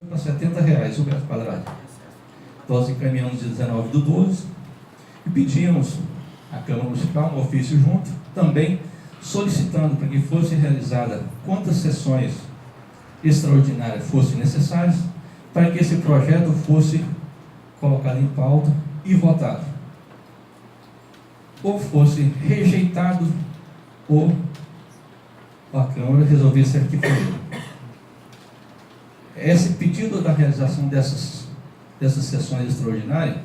para R$70 o metro quadrado. Nós encaminhamos dia 19/12 e pedimos à Câmara Municipal um ofício junto, também solicitando para que fosse realizada quantas sessões extraordinárias fossem necessárias para que esse projeto fosse colocado em pauta e votado, ou fosse rejeitado, ou a Câmara resolvesse arquivar. Esse pedido da realização dessas sessões extraordinárias,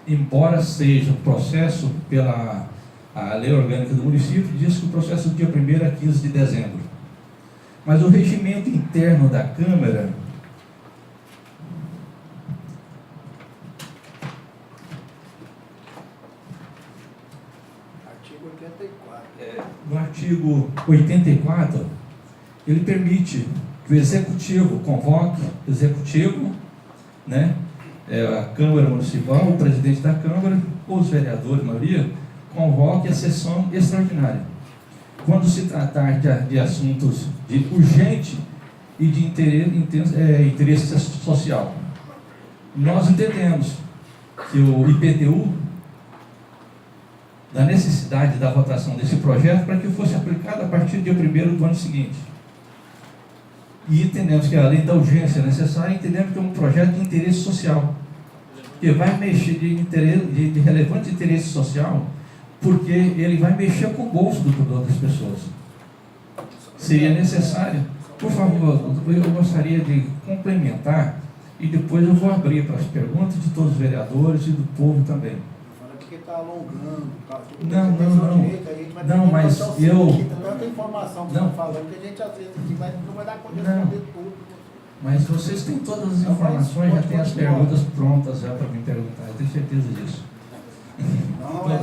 embora seja um processo pela a lei orgânica do município, diz que o processo do dia 1º a 15 de dezembro. Mas o regimento interno da Câmara no artigo 84, ele permite que o Executivo convoque, a Câmara Municipal, o presidente da Câmara, ou os vereadores, a maioria, convoque a sessão extraordinária. Quando se tratar de assuntos de urgente e de interesse social. Nós entendemos que o IPTU, da necessidade da votação desse projeto para que fosse aplicado a partir do dia 1º do ano seguinte. E entendemos que, além da urgência necessária, entendemos que é um projeto de interesse social, que vai mexer de relevante interesse social, porque ele vai mexer com o bolso das pessoas. Seria necessário, por favor, eu gostaria de complementar e depois eu vou abrir para as perguntas de todos os vereadores e do povo também. Porque está alongando, não, mas eu... Tanta informação que estão falando que a gente às vezes não vai dar conta de responder tudo. Mas vocês têm todas as informações, já tem as perguntas prontas já para me perguntar, eu tenho certeza disso. Não, é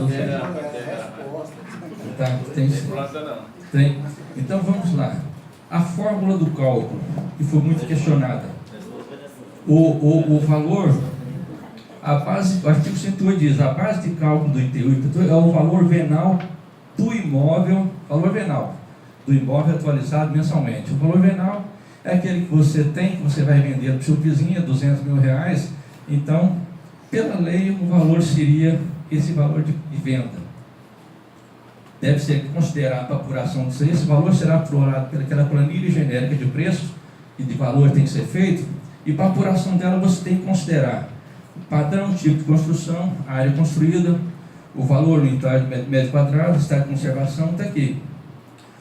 resposta. Tá, tem. Então vamos lá. A fórmula do cálculo, que foi muito questionada. O valor, a base, o artigo 108 diz, a base de cálculo do ITU é o valor venal do imóvel, do imóvel atualizado mensalmente. O valor venal é aquele que você tem, que você vai vender para o seu vizinho, R$200 mil. Então, pela lei, o valor seria esse valor de venda. Deve ser considerado para apuração disso. Esse valor será apurado pelaquela planilha genérica de preços e de valor tem que ser feito, e para apuração dela você tem que considerar o padrão, tipo de construção, a área construída, o valor unitário de metro quadrado, estado de conservação, está aqui.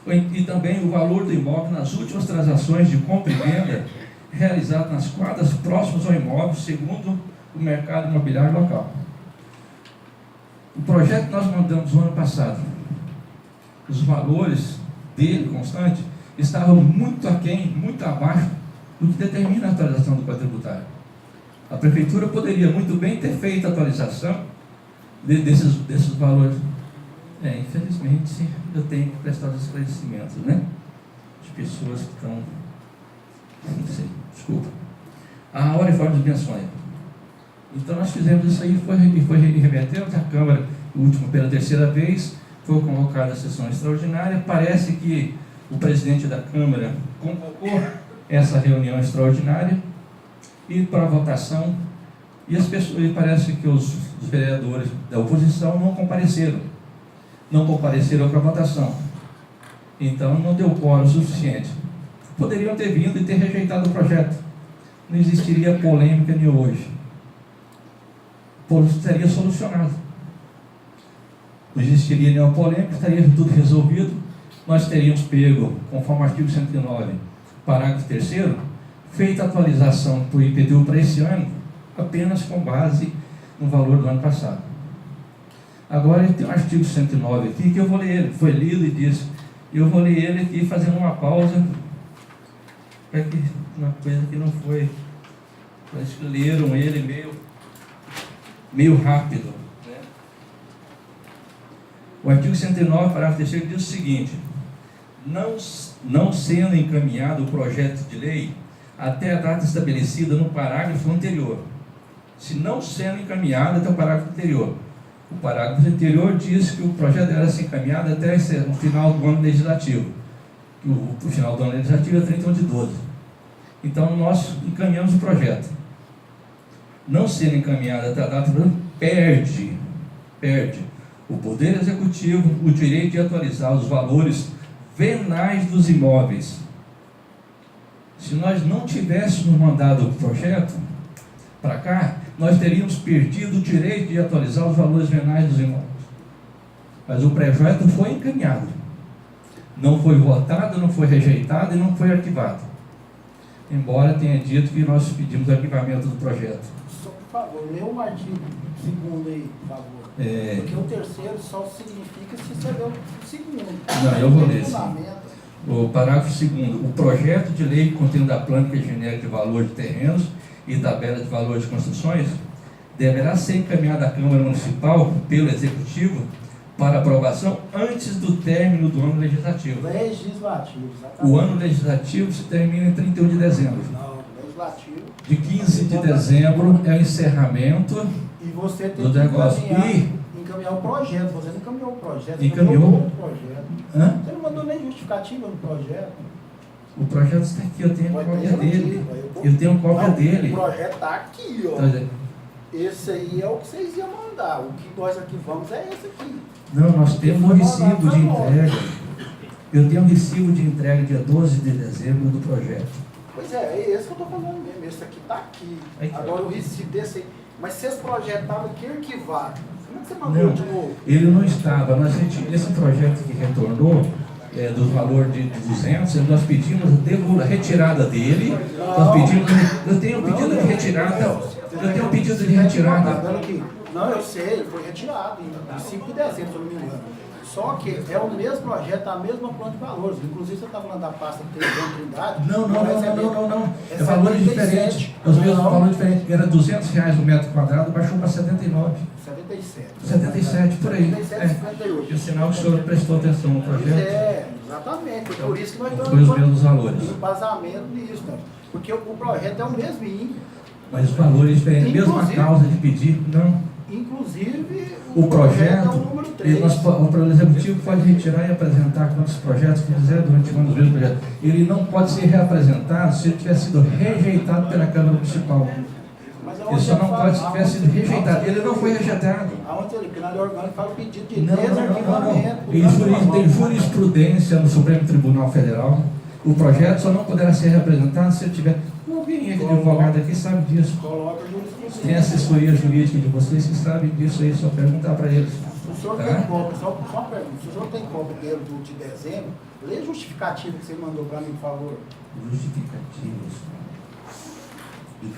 E também o valor do imóvel nas últimas transações de compra e venda realizadas nas quadras próximas ao imóvel, segundo o mercado imobiliário local. O projeto que nós mandamos no ano passado, os valores dele, constante, estavam muito aquém, muito abaixo do que determina a atualização do Código Tributário. A Prefeitura poderia muito bem ter feito a atualização desses valores. Infelizmente, eu tenho que prestar os esclarecimentos, né? As pessoas que estão... Não sei, desculpa. A hora e forma de menções. Então, nós fizemos isso aí e foi remetendo à Câmara, o último pela terceira vez, foi convocada a sessão extraordinária. Parece que o presidente da Câmara convocou essa reunião extraordinária e para a votação, e parece que os vereadores da oposição não compareceram para a votação. Então não deu quórum suficiente. Poderiam ter vindo e ter rejeitado o projeto. Não existiria polêmica nem hoje. Estaria solucionado. Não existiria nenhuma polêmica, estaria tudo resolvido. Nós teríamos pego, conforme o artigo 109, parágrafo 3º, feita a atualização do IPTU para esse ano, apenas com base no valor do ano passado. Agora ele tem um artigo 109 aqui, que eu vou ler ele, foi lido e disse, eu vou ler ele aqui fazendo uma pausa, para que uma coisa que não foi, parece que leram ele meio rápido. Né? O artigo 109, parágrafo 3º, diz o seguinte: não sendo encaminhado o projeto de lei até a data estabelecida no parágrafo anterior. Se não sendo encaminhado até o parágrafo anterior. O parágrafo anterior diz que o projeto deve ser encaminhado até o final do ano legislativo. O final do ano legislativo é 31/12. Então nós encaminhamos o projeto. Não sendo encaminhado até a data, perde o Poder Executivo o direito de atualizar os valores venais dos imóveis. Se nós não tivéssemos mandado o projeto para cá, nós teríamos perdido o direito de atualizar os valores venais dos imóveis. Mas o projeto foi encaminhado. Não foi votado, não foi rejeitado e não foi arquivado. Embora tenha dito que nós pedimos arquivamento do projeto. Só, por favor, lê o artigo 2º aí, por favor. Porque o terceiro só significa se você lê o segundo. Não, eu vou ler sim. O parágrafo 2º. O projeto de lei contendo a plânica genérica de valor de terrenos e tabela de valor de construções deverá ser encaminhado à Câmara Municipal pelo Executivo para aprovação antes do término do ano legislativo. Legislativo, exatamente. O ano legislativo se termina em 31 de dezembro. Não, legislativo. De 15 de dezembro é o encerramento e você tem do negócio. Encaminhar o projeto. Você não encaminhou o projeto. Encaminhou o projeto. Hã? Você não mandou nem justificativa no projeto. O projeto está aqui, eu tenho cópia dele. Eu tenho cópia dele. O projeto está aqui, ó. Então, esse aí é o que vocês iam mandar. O que nós aqui vamos é esse aqui. não, nós temos um recibo de entrega. Eu tenho um recibo de entrega dia 12 de dezembro do projeto. Pois é esse que eu estou falando mesmo. Esse aqui está aqui. Agora o recibo desse aí. Mas se esse projeto estava aqui arquivado, como é que você mandou de novo? Ele não estava. Esse projeto que retornou, do valor de 200, nós pedimos a retirada dele. Nós pedimos, eu tenho um pedido de retirada. Eu tenho um pedido de retirada. Não, eu sei, foi retirado em 5 de dezembro, se eu não me engano. Só que é o mesmo projeto, a mesma planta de valores. Inclusive, você está falando da pasta que tem dentro Trindade. Não. É valores diferentes. Os mesmos valores diferentes. Era R$200 o metro quadrado, baixou para 79. 77, por aí. 58. E o sinal que o senhor prestou atenção no projeto. Exatamente. Por isso que nós foi os mesmos valores. Embasamento nisso, né? Porque o projeto é o mesmo. Mas os valores diferentes, mesma causa de pedir, não. Inclusive, o projeto, é o número 3. O Executivo pode retirar e apresentar quantos projetos quiser durante o ano do projeto. Ele não pode ser reapresentado se ele tiver sido rejeitado pela Câmara Municipal. Ele só não pode se tiver sido rejeitado. Ele não foi rejeitado. Aonde ele, que na lei orgânica fala o pedido de desarquivamento. Tem jurisprudência no Supremo Tribunal Federal. O projeto só não poderá ser representado se ele tiver... Alguém aqui de advogado aqui sabe disso. Tem assessoria jurídica de vocês que sabem disso aí, só perguntar para eles. O senhor tem cópia, só uma pergunta, se o senhor tem cópia dele de dezembro, lê a justificativa que você mandou para mim, por favor. Justificativas. De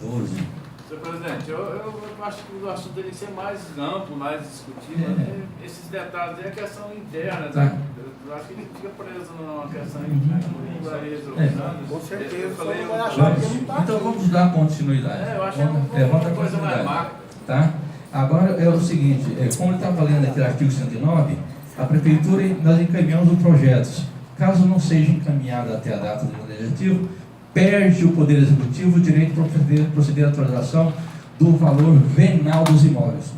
12. Senhor presidente, eu acho que o assunto tem que ser mais amplo, mais discutível. Esses detalhes aí é questão interna. Tá. Eu acho que ele fica preso numa questão interna. Com certeza. Então vamos dar continuidade. Eu acho que é uma coisa mais macro. Tá? Agora é o seguinte, como ele estava lendo aqui o artigo 109, a Prefeitura, nós encaminhamos o projeto. Caso não seja encaminhado até a data do legislativo, perde o Poder Executivo o direito de proceder à atualização do valor venal dos imóveis.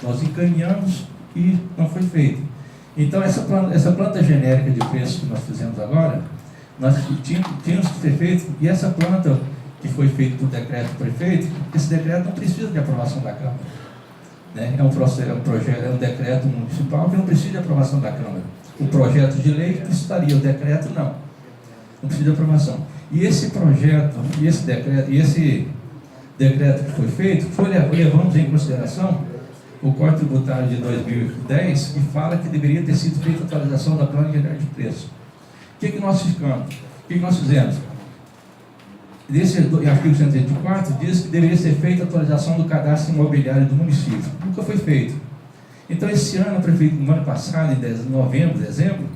Nós encaminhamos e não foi feito. Então, essa planta genérica de preço que nós fizemos agora, nós tínhamos que ter feito, e essa planta que foi feita por decreto do prefeito, esse decreto não precisa de aprovação da Câmara. Né? É um decreto municipal que não precisa de aprovação da Câmara. O projeto de lei precisaria, o decreto não. Não precisa de aprovação. E esse projeto, e esse decreto que foi feito, levamos em consideração o Código Tributário de 2010, que fala que deveria ter sido feita a atualização da plana geral de preço. O que nós ficamos? O que nós fizemos? Nesse artigo 124 diz que deveria ser feita a atualização do cadastro imobiliário do município. Nunca foi feito. Então, esse ano, o prefeito, no ano passado, em novembro, dezembro,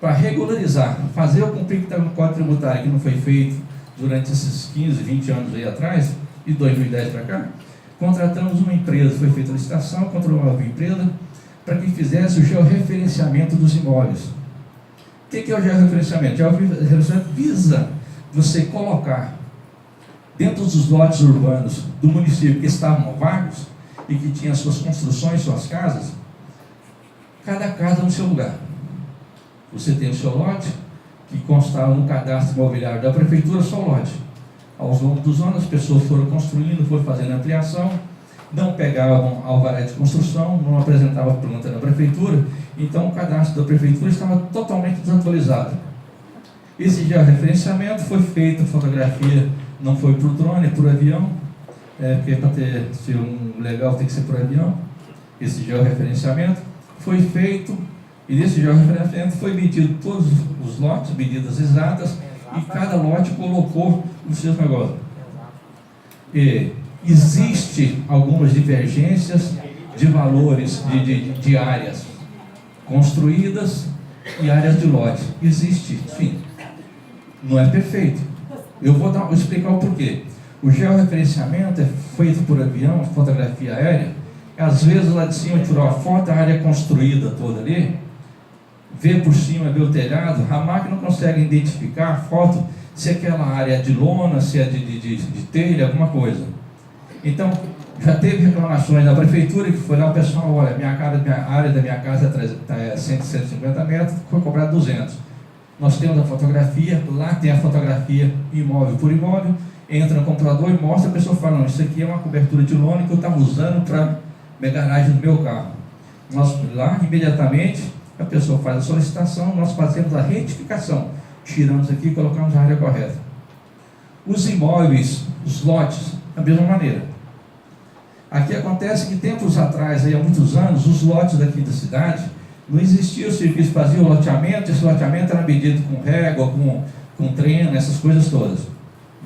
para regularizar, fazer o cumprir que está no Código Tributário, que não foi feito durante esses 15, 20 anos aí atrás, de 2010 para cá, contratamos uma empresa, foi feita a licitação, contratamos uma empresa para que fizesse o georreferenciamento dos imóveis. O que é o georreferenciamento? O georreferenciamento visa você colocar dentro dos lotes urbanos do município que estavam vagos e que tinham suas construções, suas casas, cada casa no seu lugar. Você tem o seu lote, que constava no cadastro imobiliário da prefeitura só o lote. Aos longos dos anos, as pessoas foram construindo, foram fazendo ampliação, não pegavam alvará de construção, não apresentavam planta na prefeitura, então o cadastro da prefeitura estava totalmente desatualizado. Esse georreferenciamento foi feito, a fotografia não foi por drone, por avião, porque para ser um legal tem que ser por avião. Esse georreferenciamento foi feito, e nesse georreferenciamento foi medido todos os lotes, medidas exatas, e cada lote colocou os seus negócios. E existe algumas divergências de valores de áreas construídas e áreas de lote. Existe, sim. Não é perfeito. Eu vou explicar o porquê. O georreferenciamento é feito por avião, fotografia aérea. Às vezes lá de cima tirou a foto, a área construída toda ali, vê por cima, vê o telhado, a máquina não consegue identificar a foto se aquela área é de lona, se é de telha, alguma coisa. Então, já teve reclamações da prefeitura que foi lá, o pessoal, olha, a área da minha casa é 150 metros, foi cobrado 200. Nós temos a fotografia, lá tem a fotografia imóvel por imóvel, entra no computador e mostra, a pessoa fala, não, isso aqui é uma cobertura de lona que eu estava usando para a garagem do meu carro. Nós lá, imediatamente, a pessoa faz a solicitação, nós fazemos a retificação, tiramos aqui e colocamos a área correta. Os imóveis, os lotes, da mesma maneira. Aqui acontece que tempos atrás, aí, há muitos anos, os lotes daqui da cidade, não existia o serviço, fazia o loteamento, esse loteamento era medido com régua, com treino, essas coisas todas.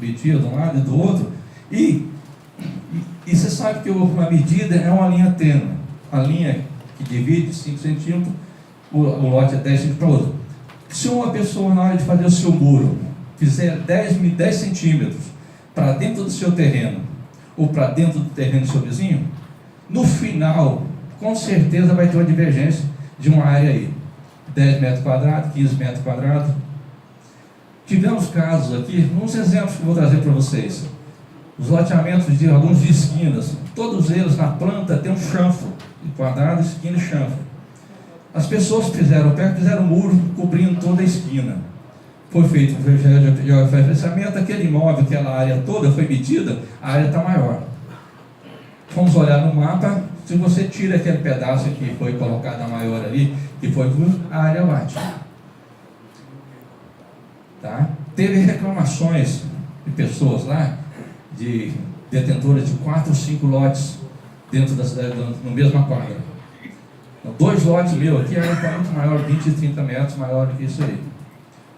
Media de um lado e do outro. E você sabe que uma medida é uma linha tênue. A linha que divide 5 centímetros, o lote é 10 centímetros para o outro. Se uma pessoa, na hora de fazer o seu muro, fizer 10 centímetros para dentro do seu terreno, ou para dentro do terreno do seu vizinho, no final, com certeza vai ter uma divergência de uma área aí. 10 metros quadrados, 15 metros quadrados. Tivemos casos aqui, uns exemplos que eu vou trazer para vocês. Os loteamentos de alguns de esquinas, todos eles na planta tem um chanfro, quadrado, esquina e chanfro. As pessoas fizeram um muro cobrindo toda a esquina. Foi feito o georreferenciamento, aquele imóvel, aquela área toda foi medida, a área está maior. Vamos olhar no mapa, se você tira aquele pedaço que foi colocado a maior ali, que foi a área bate. Tá? Teve reclamações de pessoas lá, de detentores de 4 ou 5 lotes dentro da cidade, no mesma quadra. Então, 2 lotes meus aqui, a área está muito maior, 20 e 30 metros maior do que isso aí.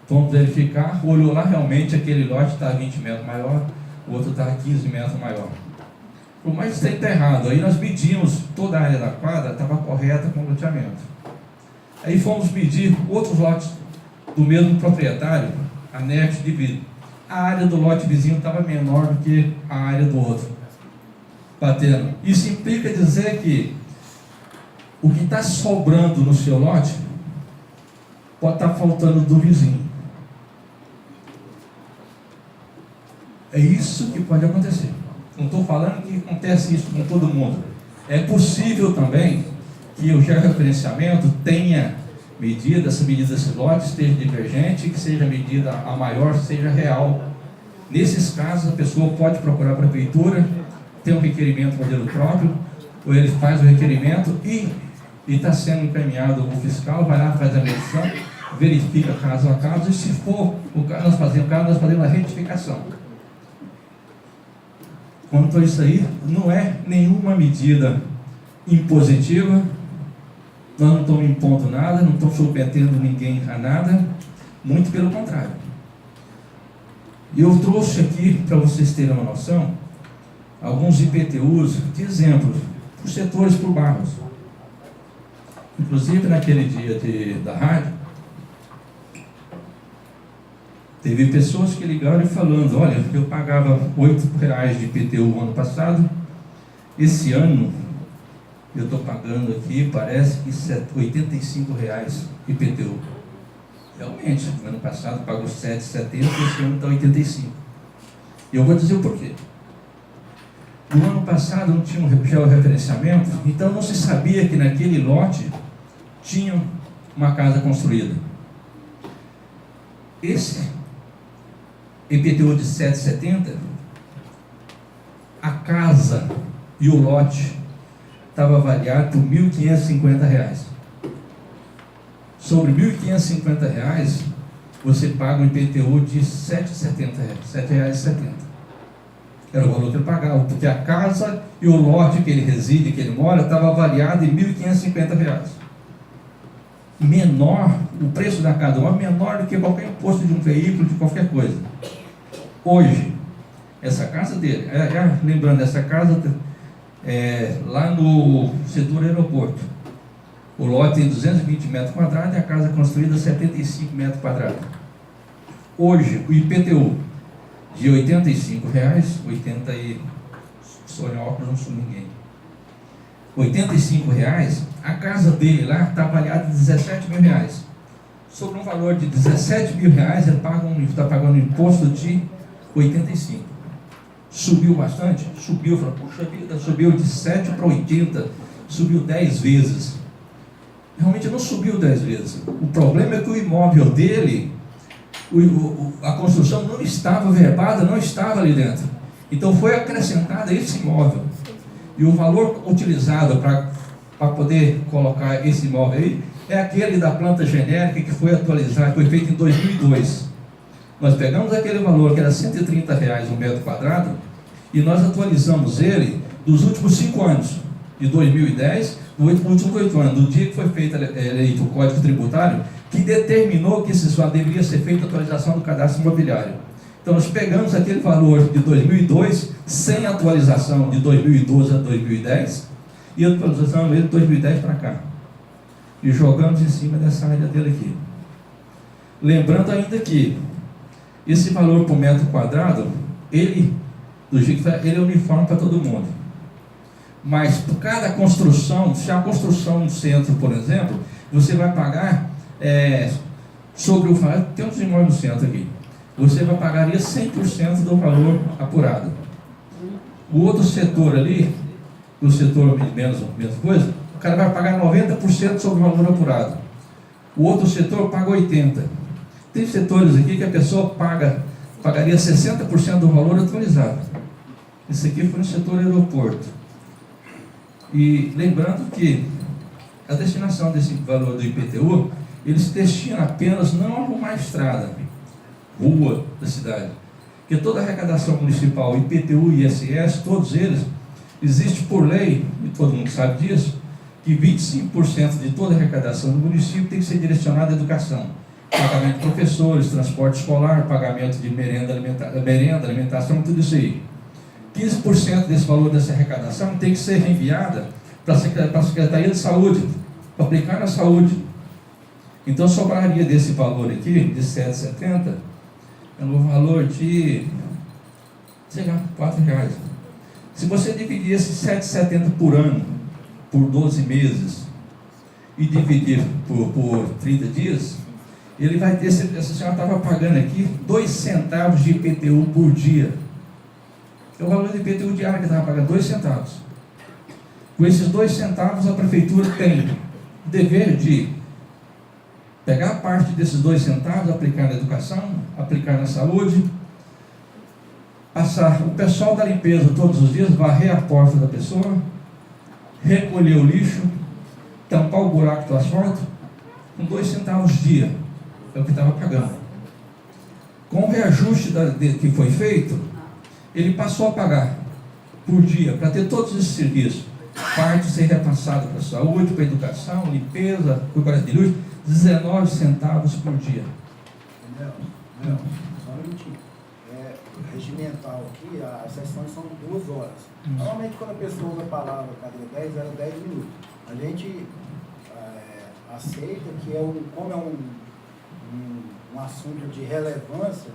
Vamos verificar, olhou lá, realmente aquele lote está 20 metros maior, o outro está 15 metros maior. Por mais que esteja errado, aí nós medimos toda a área da quadra, estava correta com o loteamento. Aí fomos medir outros lotes do mesmo proprietário, anexo de vidro. A área do lote vizinho estava menor do que a área do outro. Batendo. Isso implica dizer que o que está sobrando no seu lote pode estar faltando do vizinho. É isso que pode acontecer. Não estou falando que acontece isso com todo mundo. É possível também que o georreferenciamento tenha medida, essa medida desse lote esteja divergente, que seja medida a maior, seja real. Nesses casos, a pessoa pode procurar a prefeitura, tem um requerimento modelo próprio, ou ele faz o requerimento e está sendo encaminhado o fiscal, vai lá, faz a medição, verifica caso a caso, e se for o caso, nós fazemos a retificação. Quanto a isso aí, não é nenhuma medida impositiva, nós não estamos impondo nada, não estamos submetendo ninguém a nada, muito pelo contrário. E eu trouxe aqui, para vocês terem uma noção, alguns IPTUs de exemplos, por setores, por bairros. Inclusive, naquele dia da rádio, teve pessoas que ligaram e falando, olha, eu pagava R$8 de IPTU ano passado, esse ano eu estou pagando aqui, parece que R$85 IPTU. Realmente, no ano passado pagou R$7,70, esse ano está R$85. E eu vou dizer o porquê. No ano passado não tinha um georreferenciamento, então não se sabia que naquele lote tinha uma casa construída. Esse IPTU de 7,70, a casa e o lote estava avaliado por R$ 1.550. Sobre R$ 1.550, você paga um IPTU de R$ 7,70. Era o valor que ele pagava, porque a casa e o lote que ele reside, que ele mora, estava avaliado em R$ 1.550. Menor, o preço da casa é menor do que qualquer imposto de um veículo, de qualquer coisa. Hoje, essa casa dele, lembrando, essa casa lá no setor aeroporto, o lote tem 220 metros quadrados e a casa construída 75 metros quadrados. Hoje, o IPTU de R$ 85, 80 e... Sou em óculos, não sou ninguém. R$ 85, a casa dele lá está avaliada em R$ 17 mil. Sobre um valor de R$ 17 mil, ele está pagando um imposto de 85. Subiu bastante? Subiu. Falei, puxa vida, subiu de 7 para 80, subiu 10 vezes. Realmente não subiu 10 vezes. O problema é que o imóvel dele, a construção não estava verbada, não estava ali dentro. Então foi acrescentado esse imóvel. E o valor utilizado para poder colocar esse imóvel aí é aquele da planta genérica que foi atualizado, foi feito em 2002. Nós pegamos aquele valor que era R$ 130 um metro quadrado e nós atualizamos ele dos últimos 5 anos, de 2010, nos últimos 8 anos, do dia que foi feito eleito o Código Tributário, que determinou que deveria ser feita a atualização do cadastro imobiliário. Então nós pegamos aquele valor de 2002, sem atualização de 2012 a 2010, e a atualização de 2010 para cá. E jogamos em cima dessa área dele aqui. Lembrando ainda que esse valor por metro quadrado, ele é uniforme para todo mundo. Mas por cada construção, se a construção no centro, por exemplo, você vai pagar sobre o valor, tem uns imóveis no centro aqui, você pagaria 100% do valor apurado. O outro setor ali, o setor menos coisa, o cara vai pagar 90% sobre o valor apurado. O outro setor paga 80%. Tem setores aqui que a pessoa pagaria 60% do valor atualizado. Esse aqui foi no setor aeroporto. E lembrando que a destinação desse valor do IPTU, ele se destina apenas não a arrumar estrada, rua da cidade. Porque toda a arrecadação municipal, IPTU e ISS, todos eles, existe por lei, e todo mundo sabe disso, que 25% de toda a arrecadação do município tem que ser direcionada à educação. Pagamento de professores, transporte escolar, pagamento de merenda, alimentação, tudo isso aí. 15% desse valor dessa arrecadação tem que ser enviada para a Secretaria de Saúde, para aplicar na saúde. Então sobraria desse valor aqui, de 7,70, um valor de, sei lá, R$4. Se você dividir esse 7,70 por ano, por 12 meses, e dividir por 30 dias, ele vai ter, essa senhora estava pagando aqui 2 centavos de IPTU por dia. É o valor de IPTU diário que estava pagando, 2 centavos. Com esses 2 centavos, a prefeitura tem o dever de pegar parte desses 2 centavos, aplicar na educação, aplicar na saúde, passar o pessoal da limpeza todos os dias, varrer a porta da pessoa, recolher o lixo, tampar o buraco do asfalto, com 2 centavos dia, é o que estava pagando. Com o reajuste que foi feito, ele passou a pagar por dia, para ter todos esses serviços, parte ser repassada para a saúde, para a educação, limpeza, cuidado de luz, 19 centavos por dia. Não, só um minutinho. Regimental aqui, as sessões são 2 horas. Normalmente quando a pessoa usa a palavra cadeira 10, era 10 minutos. A gente aceita que como é um assunto de relevância,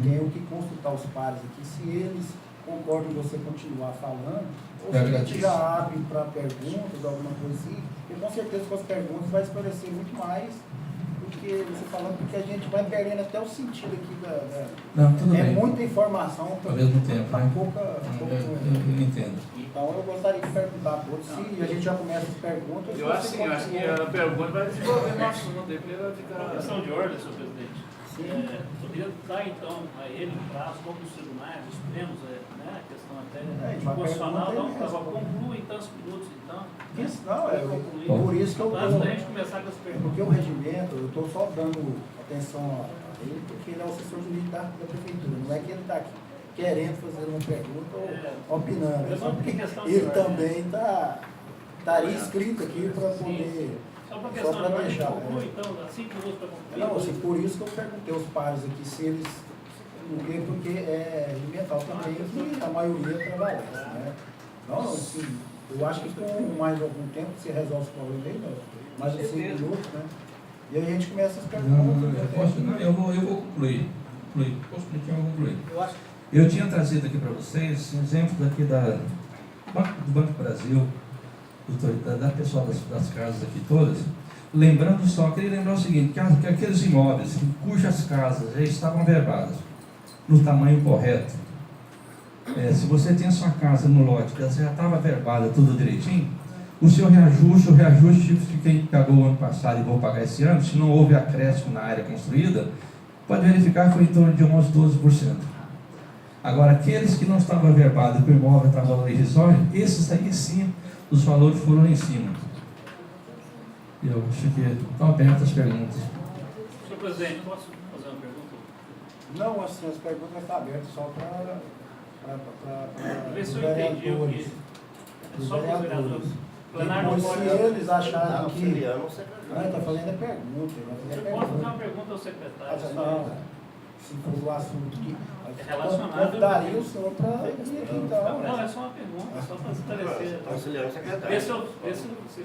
tenho que consultar os pares aqui, se eles concordam em você continuar falando, ou se a gente já abre para perguntas, alguma coisa assim, e com certeza com as perguntas vai esclarecer muito mais do que você falando, porque a gente vai perdendo até o sentido aqui Não, tudo bem. Muita informação ao mesmo tempo, né? pouca Eu entendo. Então eu gostaria de perguntar a todos, se a gente já começa as perguntas. Eu acho que a pergunta vai desenvolver no assunto, depois vai ficar. Questão de ordem, senhor presidente. Eu queria dar então a ele um prazo, como os tribunais, os supremos, né, a questão até constitucional, conclua em tantos minutos, então. Isso não, por isso que eu antes da gente começar com as perguntas. porque o regimento, eu estou só dando atenção a ele, porque ele é o assessor jurídico da prefeitura, não é que ele está aqui querendo fazer uma pergunta ou opinando, é só porque ele também estaria inscrito aqui para poder. Só para questão de deixar. Então, 5 minutos para concluir. Não, assim, por isso que eu perguntei aos pares aqui se eles. Porque é regimental também que a maioria trabalha, né? Não, assim, eu acho que com mais algum tempo se resolve esse problema aí, mais de 5 minutos, né? E aí a gente começa as perguntas. Eu vou concluir. Posso concluir? Eu tinha trazido aqui para vocês um exemplo daqui do Banco do Brasil, da pessoal das casas aqui todas, lembrando só, queria lembrar o seguinte, que aqueles imóveis cujas casas já estavam verbadas no tamanho correto, se você tem a sua casa no lote, que já estava verbada tudo direitinho, o seu reajuste de quem pagou o ano passado e vou pagar esse ano, se não houve acréscimo na área construída, pode verificar que foi em torno de uns 12%. Agora, aqueles que não estavam verbados, que o imóvel estava valor irrisório, esses aí sim, os valores foram lá em cima. Eu acho que estão abertas as perguntas. Senhor presidente, posso fazer uma pergunta? Não, assim, as perguntas estão abertas só para ver se os eu entendi o vereadores. que. Só para os vereadores. Plenário Depois, não se pode. eles acharem que. Não, Está fazendo a pergunta. Você pode fazer uma pergunta ao secretário. Não. Se for o assunto que. Relacionado. Convidaria o senhor para vir aqui, então. Não, é só uma pergunta, só para esclarecer. Auxiliar secretário. Vê se você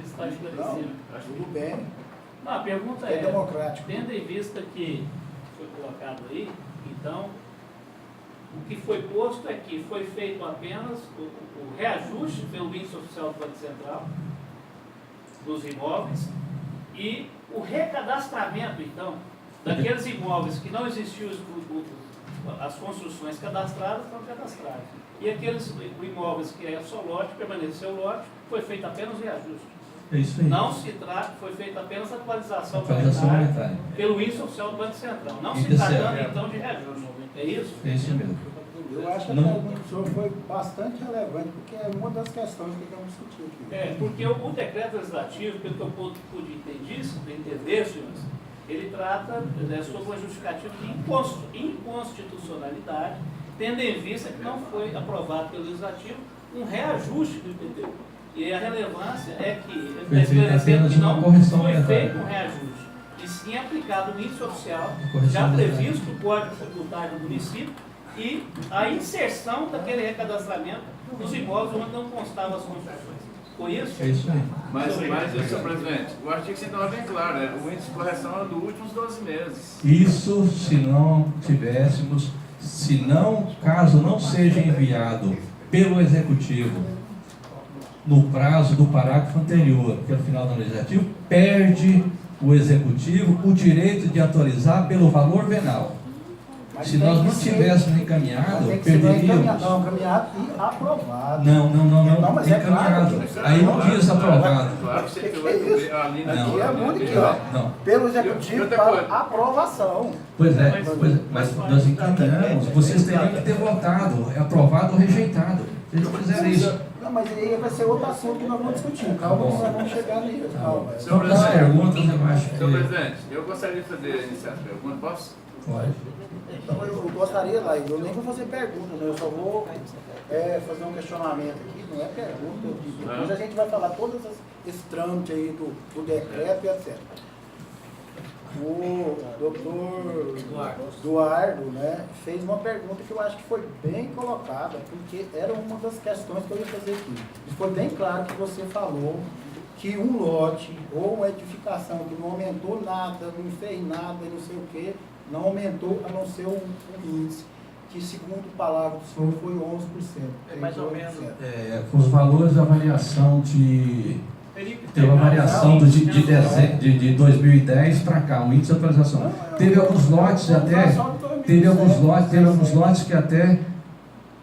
está esclarecido. Tudo bem. Não, a pergunta É democrático. tendo em vista que foi colocado aí, então, o que foi posto é que foi feito apenas o reajuste pelo índice oficial do Banco Central dos imóveis e o recadastramento, então, daqueles imóveis que não existiam as construções cadastradas, estão cadastradas. E aqueles imóveis que é só lote, permaneceu lote, foi feito apenas o reajuste. É isso aí. Não se trata, foi feita apenas a atualização monetária pelo índice oficial do Banco Central. Não E se tratando então de reajuste. É isso? É isso mesmo. Eu acho que a pergunta do senhor foi bastante relevante, porque é uma das questões que vamos discutir aqui. Porque o decreto legislativo, pelo que eu pude entender, senhores, ele trata sobre uma justificativa de inconstitucionalidade, tendo em vista que não foi aprovado pelo legislativo um reajuste do IPTU. E a relevância é que ele está esclarecendo que não foi feito um reajuste, e sim aplicado o índice oficial, já previsto no Código Tributário do município, e a inserção daquele recadastramento nos imóveis onde não constavam as construções. Foi isso? É isso aí. Mas, senhor presidente, o artigo 109 é claro, o índice de correção é dos últimos 12 meses. Isso se não tivéssemos, caso não seja enviado pelo Executivo no prazo do parágrafo anterior, que é no final do legislativo, perde o Executivo o direito de atualizar pelo valor venal. Se nós não tivéssemos encaminhado, perderíamos. Não, encaminhado e aprovado. Não, mas é encaminhado. claro. Aí não diz aprovado. Claro que você ali na Aqui é muito aqui, ó. Não. Pelo Executivo para aprovação. Pois é, mas nós encaminhamos, vocês teriam que ter votado, é aprovado ou rejeitado. Se eles não fizerem isso. Não, mas aí vai ser outro assunto que nós vamos discutir. Calma, nós vamos chegar nele. Calma. Então, as perguntas, eu acho que... Senhor presidente, eu gostaria de iniciar a pergunta, posso? Pode. Então, eu gostaria, Laís, eu nem vou fazer pergunta, né? Eu só vou fazer um questionamento aqui, não é pergunta. Depois a gente vai falar todos esses trâmites aí do decreto e etc. O doutor Eduardo, né, fez uma pergunta que eu acho que foi bem colocada, porque era uma das questões que eu ia fazer aqui. E foi bem claro que você falou que um lote ou uma edificação que não aumentou nada, não fez nada, não sei o quê, não aumentou a não ser um índice, que segundo palavra do senhor foi 11%. É mais ou menos. Com os valores da variação teve uma variação de 2010 para cá, um índice de atualização. Teve alguns lotes até, teve alguns lotes que até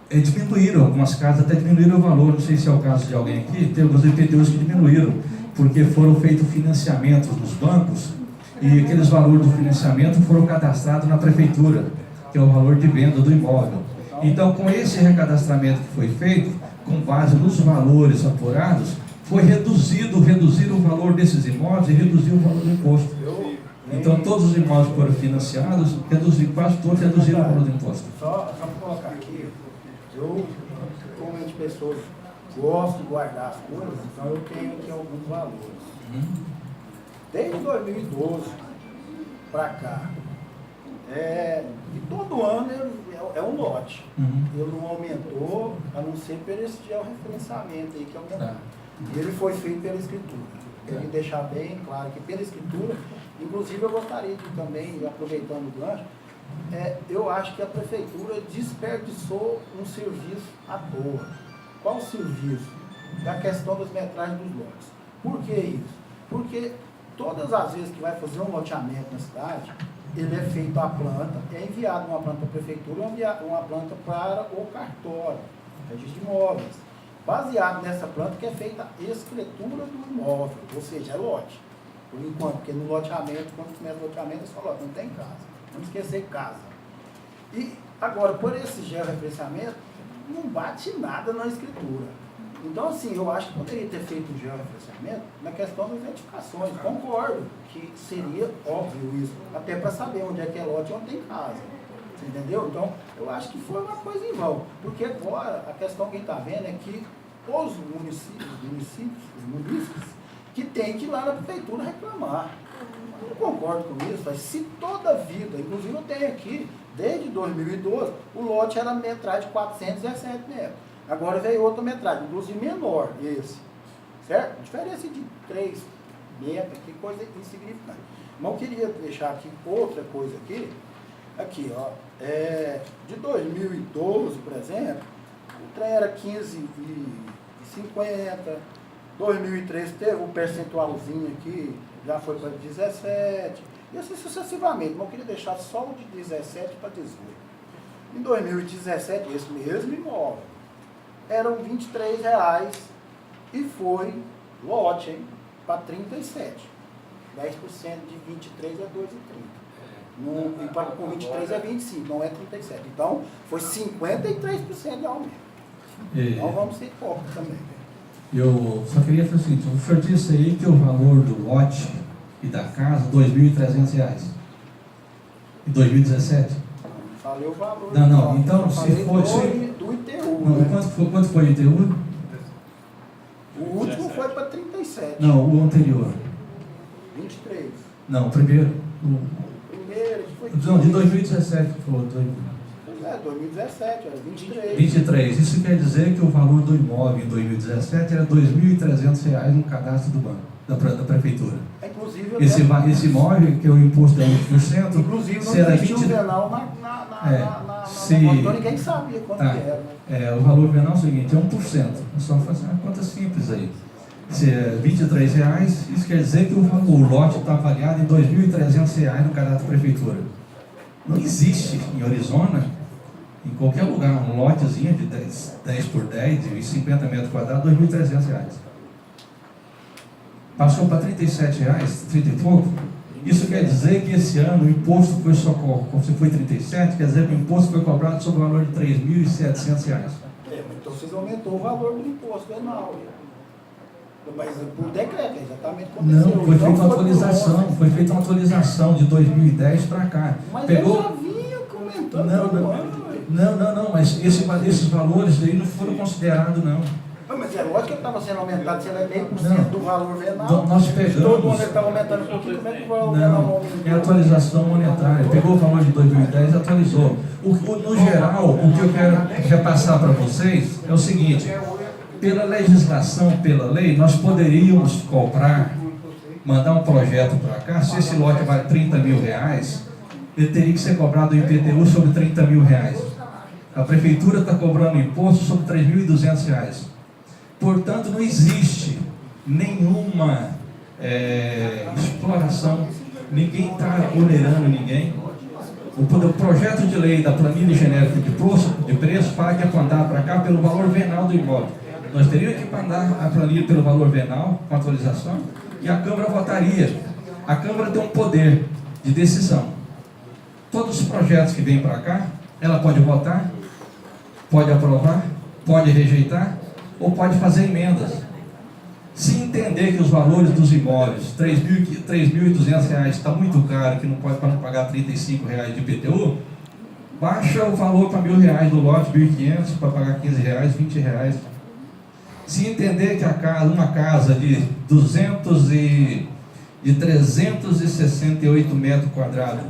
diminuíram, algumas casas até diminuíram o valor, não sei se é o caso de alguém aqui, teve alguns IPTUs que diminuíram, porque foram feitos financiamentos nos bancos e aqueles valores do financiamento foram cadastrados na prefeitura, que é o valor de venda do imóvel. Então, com esse recadastramento que foi feito, com base nos valores apurados, foi reduzido o valor desses imóveis e reduziu o valor do imposto. Então, todos os imóveis que foram financiados, quase todos reduziram o valor do imposto. Só para colocar aqui, eu, como de pessoas, gosto de guardar as coisas, então eu tenho aqui alguns valores. Desde 2012 para cá, e todo ano é um lote. Ele não aumentou, a não ser por esse georreferenciamento aí que aumentou. E ele foi feito pela escritura. Tem que deixar bem claro que pela escritura, inclusive eu gostaria de também, aproveitando o gancho, eu acho que a prefeitura desperdiçou um serviço à toa. Qual serviço? Da questão das metragens dos lotes. Por que isso? Porque todas as vezes que vai fazer um loteamento na cidade, ele é feito a planta, é enviado uma planta para a prefeitura, uma planta para o cartório, registro de imóveis. Baseado nessa planta que é feita a escritura do imóvel, ou seja, é lote. Por enquanto, porque no loteamento, quando começa o loteamento, é só lote, não tem casa. Não esquecer casa. E agora, por esse georreferenciamento, não bate nada na escritura. Então, assim, eu acho que poderia ter feito o georreferenciamento na questão das edificações. Concordo que seria óbvio isso, até para saber onde é que é lote e onde tem casa. Você entendeu? Então, eu acho que foi uma coisa em vão. Porque agora, a questão que a gente está vendo é que os munícipes, que tem que ir lá na prefeitura reclamar. Eu não concordo com isso, mas se toda a vida, inclusive eu tenho aqui, desde 2012, o lote era metragem de 417 metros. Agora veio outra metragem, inclusive menor, esse. Certo? Diferença de 3 metros, que coisa insignificante. Mas eu queria deixar aqui outra coisa aqui. Aqui, ó. De 2012, por exemplo, o trem era 15,50. 2013 teve um percentualzinho aqui, já foi para 17. E assim sucessivamente. Mas eu queria deixar só o de 17 para 18. Em 2017, esse mesmo imóvel, eram R$23 e foi lote, hein, para 37. 10% de 23 é 2,30. E com 23 é 25, não é 37. Então, foi 53% de aumento. Então, vamos ser hipócritas também. Eu só queria fazer o seguinte, o senhor disse aí que o valor do lote e da casa, R$2.300. Em 2017? Falei o valor. Não, então se for... do ITU. Não, né? quanto foi o ITU? O último foi para 37. Não, o anterior. 23. Não, o primeiro. Primeiro, foi... Não, de 2017 que foi. 2017, era 23. 23. Isso quer dizer que o valor do imóvel em 2017 era R$2.300 no cadastro do banco, da prefeitura. Inclusive, Esse imóvel, que é o imposto é 1%, inclusive, não será existiu 20... venal então ninguém sabia quanto que era. O valor venal é o seguinte, é 1%. É só fazer uma conta simples aí. Se é R$23, isso quer dizer que o lote está avaliado em R$2.300 no cadastro da prefeitura. Não existe em Arizona, em qualquer lugar, um lotezinho de 10 por 10 e 50 metros quadrados, R$2.300. Passou para R$37, 30 e pouco. Isso quer dizer que esse ano o imposto foi só, se foi 37, quer dizer que o imposto foi cobrado sobre o valor de R$3.700. Então vocês aumentou o valor do imposto venal. Mas por decreto, exatamente como não, foi feita uma atualização, foi feita uma atualização de 2010 para cá. Mas pegou... eu já vinha comentando. Não, mas esses valores aí não foram considerados, não. Mas é lógico que estava sendo aumentado, se ele é meio por cento do valor venal. Nós pegamos. Todo ano ele estava aumentando um pouquinho, como é que o valor venal não aumentou? É atualização monetária. Pegou o valor de 2010 e atualizou. No geral, o que eu quero repassar para vocês é o seguinte: pela legislação, pela lei, nós poderíamos comprar, mandar um projeto para cá, se esse lote vale R$30 mil, ele teria que ser cobrado o IPTU sobre R$30 mil. A prefeitura está cobrando imposto sobre R$3.200. Portanto, não existe nenhuma exploração, ninguém está onerando ninguém. O projeto de lei da planilha genérica de preço fala que é para andar para cá pelo valor venal do imóvel. Nós teríamos que mandar a planilha pelo valor venal, com atualização, e a Câmara votaria. A Câmara tem um poder de decisão. Todos os projetos que vêm para cá, ela pode votar, pode aprovar, pode rejeitar ou pode fazer emendas. Se entender que os valores dos imóveis, R$ 3.200 está muito caro, que não pode para não pagar R$ 35 de IPTU, baixa o valor para R$ 1.000 do lote, R$ 1.500 para pagar R$ 15, R$ 20. Se entender que uma casa de 368 metros quadrados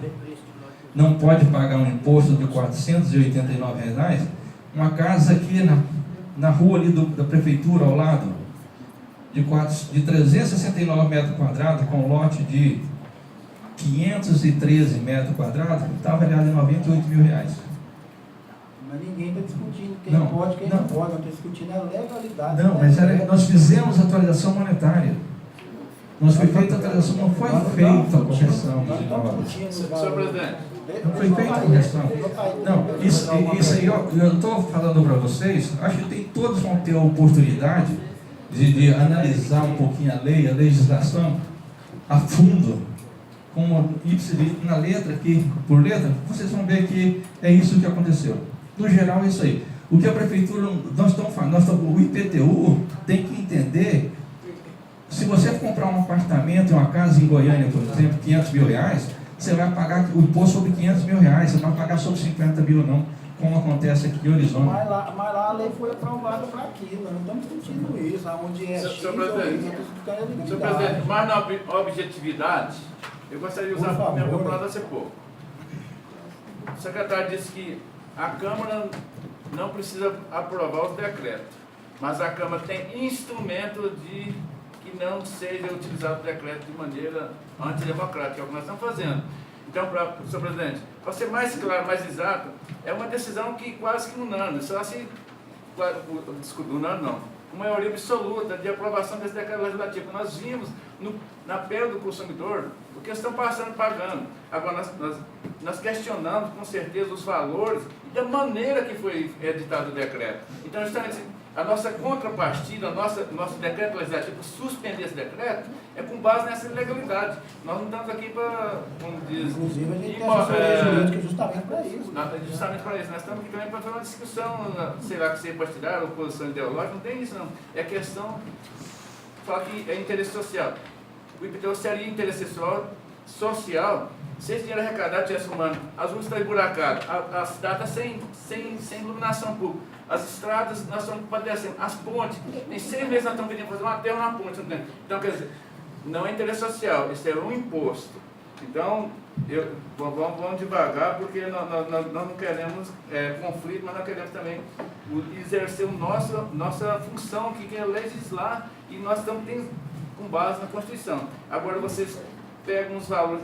não pode pagar um imposto de R$ 489, uma casa aqui na rua ali da prefeitura ao lado, de 369 metros quadrados, com lote de 513 metros quadrados, está avaliado em R$ 98.000. Mas ninguém está discutindo quem Não, pode e quem não. não pode, não está discutindo a legalidade. Não, mas nós fizemos atualização monetária. Nós foi feita a atualização, não foi feita a correção dos imóveis. Senhor presidente. Não foi feita a correção. Não, isso aí eu estou falando para vocês, acho que todos vão ter a oportunidade de analisar um pouquinho a lei, a legislação, a fundo, com na letra aqui, por letra, vocês vão ver que é isso que aconteceu. No geral é isso aí. O que a prefeitura, nós estamos falando, o IPTU tem que entender, se você comprar um apartamento, uma casa em Goiânia, por exemplo, R$ 500.000, você vai pagar o imposto sobre R$ 500.000, você não vai pagar sobre 50 mil não, como acontece aqui em Horizonte. Mas lá a lei foi aprovada para aquilo, nós não estamos discutindo isso, aonde é X, Senhor presidente, senhor presidente, mas na objetividade, eu gostaria de usar a minha palavra há pouco. O secretário disse que a Câmara não precisa aprovar os decretos, mas a Câmara tem instrumento de que não seja utilizado o decreto de maneira antidemocrática, que é o que nós estamos fazendo. Então, senhor presidente, para ser mais claro, mais exato, é uma decisão que quase que unânime, só assim, unânime não, com maioria absoluta de aprovação desse decreto legislativo. Nós vimos na pele do consumidor o que estão passando pagando. Agora, nós questionamos com certeza os valores e da maneira que foi editado o decreto. Então, justamente, a nossa contrapartida, nosso decreto legislativo, suspender esse decreto, é com base nessa ilegalidade. Nós não estamos aqui para, como diz... Inclusive, a gente tem assessoria jurídica justamente para isso. Justamente para isso. Nós estamos aqui também para fazer uma discussão, sei lá, que seja partidária, oposição ideológica, não tem isso não. É questão, falar que é interesse social. O IPTU seria interesse social se esse dinheiro arrecadado estivesse humano. As ruas estão emburacadas, a cidade está sem iluminação pública, as estradas nós estamos padecendo, as pontes, em 6 meses nós estamos pedindo fazer um aterro na ponte. Então, quer dizer, não é interesse social, isso é um imposto. Então, vamos devagar, porque nós não queremos conflito, mas nós queremos também exercer nossa função, que é legislar, e nós estamos com base na Constituição. Agora, vocês pegam os valores